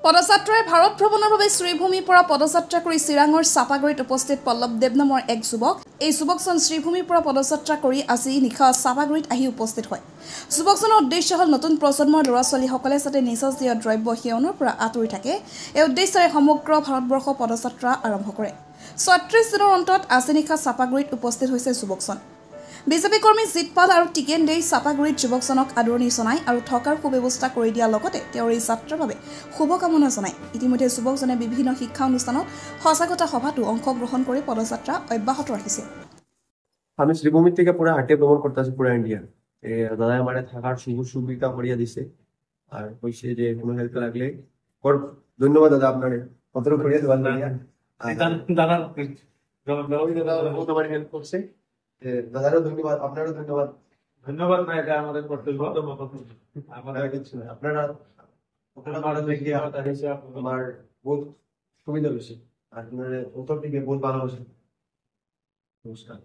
পদযাত্ৰাৰে ভাৰত ভ্ৰমণৰ বাবে শ্ৰীভূমিৰ পৰা পদযাত্ৰা কৰি চিৰাঙৰ চাপাগুৰিত উপস্থিত পল্লৱ দেৱ নামৰ এক যুৱক। এই যুৱকজন শ্ৰীভূমিৰ পৰা পদযাত্ৰা কৰি আজি নিশা চাপাগুৰিত আহি উপস্থিত হয়। যুৱকজনৰ উদ্দেশ্য হ'ল নতুন প্ৰজন্মৰ ল'ৰা ছোৱালীসকলে যাতে নিচাজাতীয় দ্ৰব্য সেৱনৰ পৰা আঁতৰি থাকে। এই উদ্দেশ্যৰে সমগ্ৰ ভাৰতবৰ্ষ পদযাত্ৰা আৰম্ভ কৰে। ৩৬ দিনৰ অন্তত আজি নিশা চাপাগুৰিত উপস্থিত হৈছে যুৱকজন। বিজেপি কৰ্মী জিতপাল আৰু টিকেন দেই চাপাগুৰিত যুৱকজনক আদৰণি জনায় আৰু থকাৰ সুব্যৱস্থা কৰি দিয়াৰ লগতে তেওঁৰ এই যাত্ৰাৰ বাবে শুভকামনা জনায়। ইতিমধ্যে যুৱকজনে বিভিন্ন শিক্ষা অনুষ্ঠানত সজাগতা সভাতো অংশগ্ৰহণ কৰি পদযাত্ৰা অব্যাহত রাখিছে। আমি শ্রীভূমি থেকে পুরো হাটে ভ্রমণ করতেছি পুরো ইন্ডিয়া। দাদা আমার থাকার সুবিধা করিয়া দিছে আর কইছে যে কোনো হেল্প লাগলে ধন্যবাদ দাদা আপনার কতটা করিয়া দেওয়ার দাদা হেল্প করছে। দাদারও ধন্যবাদ, আপনারও ধন্যবাদ। ধন্যবাদ না, এটা আমাদের কর্তব্য। আপনারা কিছু না, আপনারা আমার বহুত সুবিধা বেশি, আপনার উত্তর দিকে বহুত ভালোবাসেন। নমস্কার।